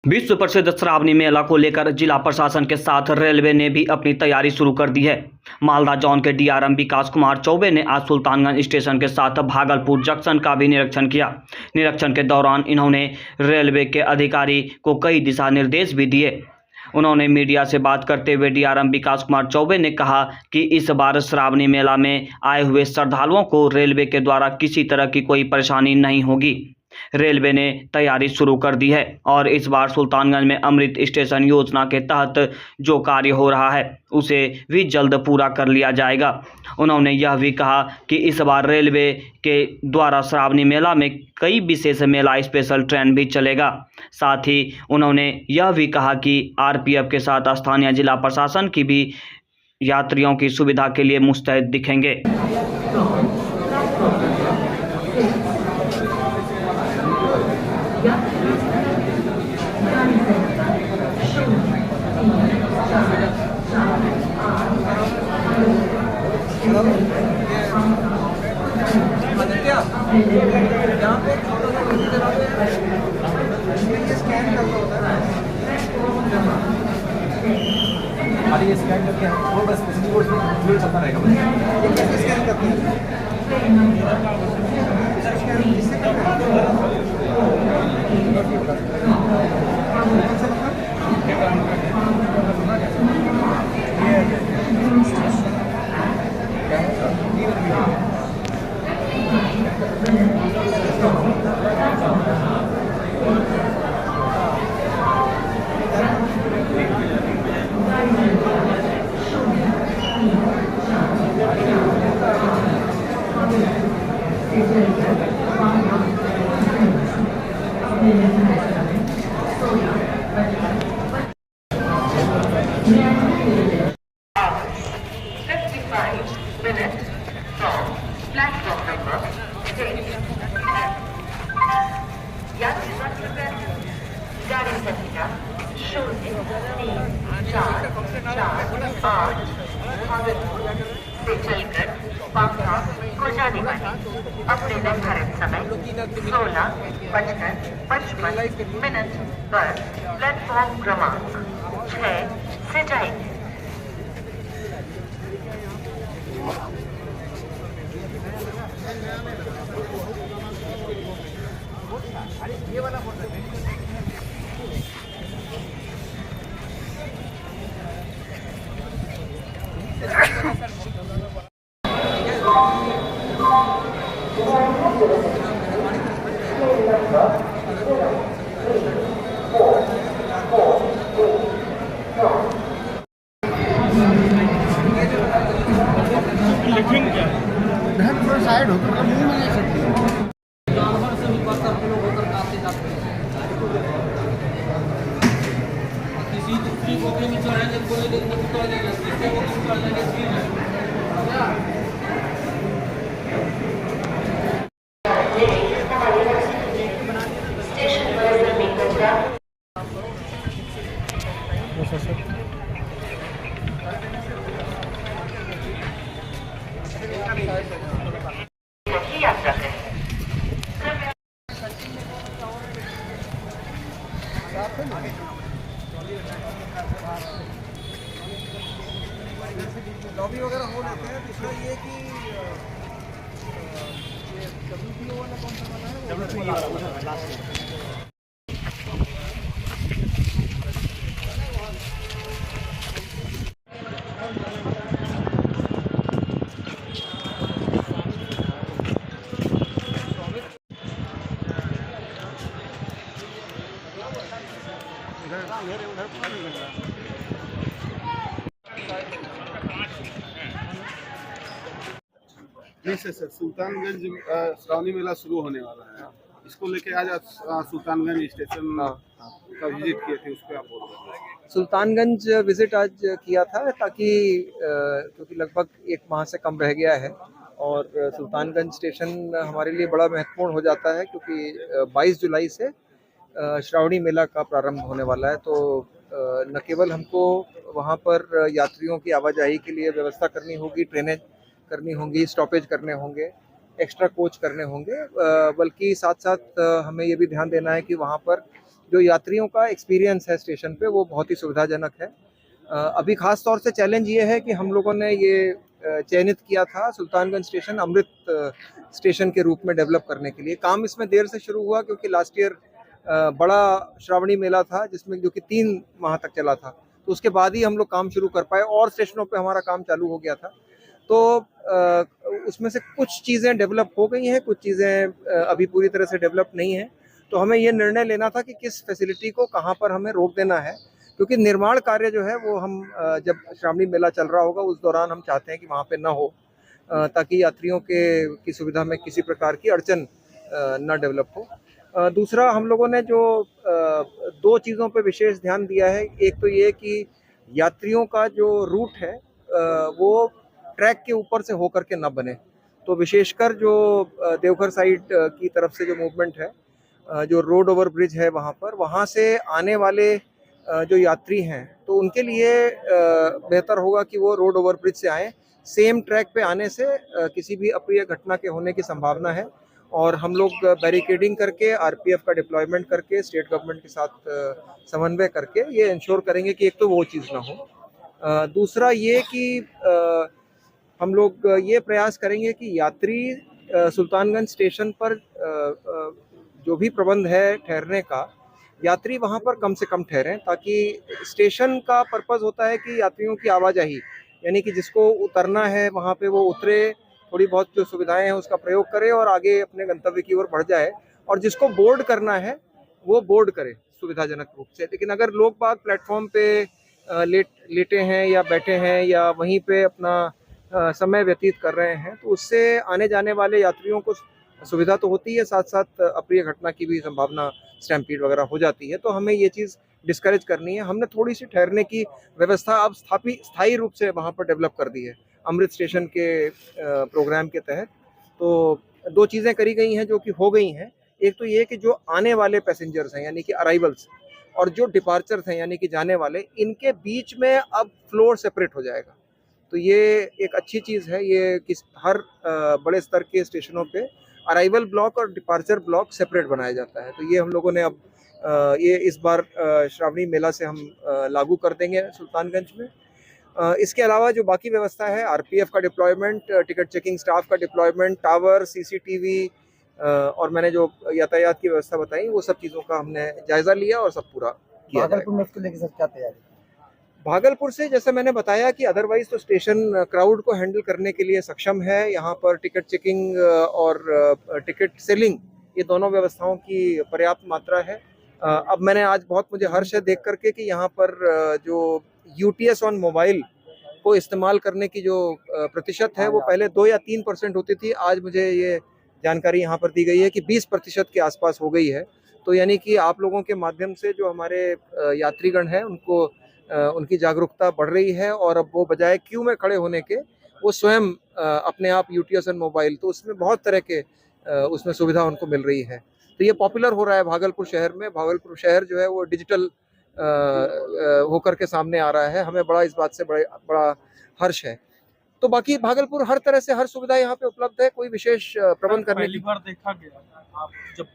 विश्व प्रसिद्ध श्रावणी मेला को लेकर जिला प्रशासन के साथ रेलवे ने भी अपनी तैयारी शुरू कर दी है। मालदा जोन के डीआरएम विकास कुमार चौबे ने आज सुल्तानगंज स्टेशन के साथ भागलपुर जंक्शन का भी निरीक्षण किया। निरीक्षण के दौरान इन्होंने रेलवे के अधिकारी को कई दिशा निर्देश भी दिए। उन्होंने मीडिया से बात करते हुए डीआरएम विकास कुमार चौबे ने कहा कि इस बार श्रावणी मेला में आए हुए श्रद्धालुओं को रेलवे के द्वारा किसी तरह की कोई परेशानी नहीं होगी। रेलवे ने तैयारी शुरू कर दी है और इस बार सुल्तानगंज में अमृत स्टेशन योजना के तहत जो कार्य हो रहा है उसे भी जल्द पूरा कर लिया जाएगा। उन्होंने यह भी कहा कि इस बार रेलवे के द्वारा श्रावणी मेला में कई विशेष मेला स्पेशल ट्रेन भी चलेगा। साथ ही उन्होंने यह भी कहा कि आरपीएफ के साथ स्थानीय जिला प्रशासन की भी यात्रियों की सुविधा के लिए मुस्तैद दिखेंगे। यहाँ पे स्कैन करना होता है और ये स्कैन करके वो बस पिछली कोर्स में जो चलता रहेगा। ये कैसे स्कैन करते हैं? गाड़ी संख्या 03448 भागलपुर से चलकर बांका को जाने वाली अपने निर्धारित समय 16:55 पर प्लेटफॉर्म क्रमांक 6 से जाएगी। ये वाला लिखेंगे क्या? थोड़ा साइड होकर मुंह में ले सकते हैं। जानवर से भी पत्थर पे लोग होकर काटते जाते हैं। किसी दूसरी को भी नहीं चढ़ाएंगे, कोई देखने को तो जाएगा, किसी को भी चढ़ जाएंगे फिर यात्रा करें। लॉबी वगैरह हो लेते हैं। दूसरा ये कि WPO वाला कौन सा वाला है? WPO वाला जी सर, सुल्तानगंज श्रावणी मेला शुरू होने वाला है। इसको लेके आज आप सुल्तानगंज स्टेशन का विजिट किए थे, उस पर आप बोल रहे हैं। सुल्तानगंज विजिट आज किया था ताकि क्योंकि लगभग 1 माह से कम रह गया है और सुल्तानगंज स्टेशन हमारे लिए बड़ा महत्वपूर्ण हो जाता है क्योंकि 22 जुलाई से श्रावणी मेला का प्रारंभ होने वाला है। तो न केवल हमको वहाँ पर यात्रियों की आवाजाही के लिए व्यवस्था करनी होगी, ट्रेनें करनी होंगी, स्टॉपेज करने होंगे, एक्स्ट्रा कोच करने होंगे, बल्कि साथ साथ हमें ये भी ध्यान देना है कि वहाँ पर जो यात्रियों का एक्सपीरियंस है स्टेशन पे वो बहुत ही सुविधाजनक है। अभी खास तौर से चैलेंज ये है कि हम लोगों ने ये चयनित किया था सुल्तानगंज स्टेशन अमृत स्टेशन के रूप में डेवलप करने के लिए। काम इसमें देर से शुरू हुआ क्योंकि लास्ट ईयर बड़ा श्रावणी मेला था जिसमें जो कि 3 माह तक चला था, तो उसके बाद ही हम लोग काम शुरू कर पाए और स्टेशनों पे हमारा काम चालू हो गया था। तो उसमें से कुछ चीज़ें डेवलप हो गई हैं, कुछ चीज़ें अभी पूरी तरह से डेवलप नहीं हैं। तो हमें ये निर्णय लेना था कि किस फैसिलिटी को कहाँ पर हमें रोक देना है, क्योंकि निर्माण कार्य जो है वो हम जब श्रावणी मेला चल रहा होगा उस दौरान हम चाहते हैं कि वहाँ पे ना हो, ताकि यात्रियों की सुविधा में किसी प्रकार की अड़चन ना डेवलप हो। दूसरा, हम लोगों ने जो 2 चीज़ों पे विशेष ध्यान दिया है। एक तो ये कि यात्रियों का जो रूट है वो ट्रैक के ऊपर से होकर के ना बने। तो विशेषकर जो देवघर साइड की तरफ से जो मूवमेंट है, जो रोड ओवर ब्रिज है वहाँ से आने वाले जो यात्री हैं तो उनके लिए बेहतर होगा कि वो रोड ओवर ब्रिज से आएँ। सेम ट्रैक पे आने से किसी भी अप्रिय घटना के होने की संभावना है, और हम लोग बैरिकेडिंग करके, आरपीएफ का डिप्लॉयमेंट करके, स्टेट गवर्नमेंट के साथ समन्वय करके ये इंश्योर करेंगे कि एक तो वो चीज़ ना हो। दूसरा ये कि हम लोग ये प्रयास करेंगे कि यात्री सुल्तानगंज स्टेशन पर जो भी प्रबंध है ठहरने का, यात्री वहाँ पर कम से कम ठहरें, ताकि स्टेशन का पर्पज़ होता है कि यात्रियों की आवाजाही, यानी कि जिसको उतरना है वहाँ पे वो उतरे, थोड़ी बहुत जो सुविधाएं हैं उसका प्रयोग करे और आगे अपने गंतव्य की ओर बढ़ जाए, और जिसको बोर्ड करना है वो बोर्ड करे सुविधाजनक रूप से। लेकिन अगर लोग बाग प्लेटफॉर्म पे लेटे हैं या बैठे हैं या वहीं पे अपना समय व्यतीत कर रहे हैं, तो उससे आने जाने वाले यात्रियों को सुविधा तो होती है, साथ साथ अप्रिय घटना की भी संभावना, स्टैम्पीड वगैरह हो जाती है। तो हमें ये चीज़ डिस्करेज करनी है। हमने थोड़ी सी ठहरने की व्यवस्था अब स्थायी रूप से वहाँ पर डेवलप कर दी है अमृत स्टेशन के प्रोग्राम के तहत। तो 2 चीज़ें करी गई हैं जो कि हो गई हैं। एक तो ये कि जो आने वाले पैसेंजर्स हैं यानी कि अराइवल्स, और जो डिपार्चर्स हैं यानी कि जाने वाले, इनके बीच में अब फ्लोर सेपरेट हो जाएगा। तो ये एक अच्छी चीज़ है। ये हर बड़े स्तर के स्टेशनों पे अराइवल ब्लॉक और डिपार्चर ब्लॉक सेपरेट बनाया जाता है। तो ये हम लोगों ने अब ये इस बार श्रावणी मेला से हम लागू कर देंगे सुल्तानगंज में। इसके अलावा जो बाकी व्यवस्था है, आरपीएफ का डिप्लॉयमेंट, टिकट चेकिंग स्टाफ का डिप्लॉयमेंट, टावर, सीसीटीवी, और मैंने जो यातायात की व्यवस्था बताई, वो सब चीज़ों का हमने जायजा लिया और सब पूरा किया जाएगा। भागलपुर में इसको लेकर सर क्या तैयारी? भागलपुर से जैसे मैंने बताया कि अदरवाइज तो स्टेशन क्राउड को हैंडल करने के लिए सक्षम है। यहाँ पर टिकट चेकिंग और टिकट सेलिंग, ये दोनों व्यवस्थाओं की पर्याप्त मात्रा है। अब आज मुझे हर्ष है देख करके कि यहाँ पर जो यूटीएस ऑन मोबाइल को इस्तेमाल करने की जो प्रतिशत है वो पहले 2 या 3% होती थी। आज मुझे ये जानकारी यहाँ पर दी गई है कि 20% के आसपास हो गई है। तो यानी कि आप लोगों के माध्यम से जो हमारे यात्रीगण हैं उनको उनकी जागरूकता बढ़ रही है, और अब वो बजाय क्यू में खड़े होने के वो स्वयं अपने आप यूटीएस ऑन मोबाइल, तो उसमें बहुत तरह के उसमें सुविधा उनको मिल रही है। तो ये पॉपुलर हो रहा है भागलपुर शहर में। भागलपुर शहर जो है वो डिजिटल होकर के सामने आ रहा है। हमें बड़ा इस बात से बड़ा हर्ष है। तो बाकी भागलपुर हर तरह से हर सुविधा यहाँ पे उपलब्ध है। कोई विशेष प्रबंध करने की पहली बार देखा गया आप जब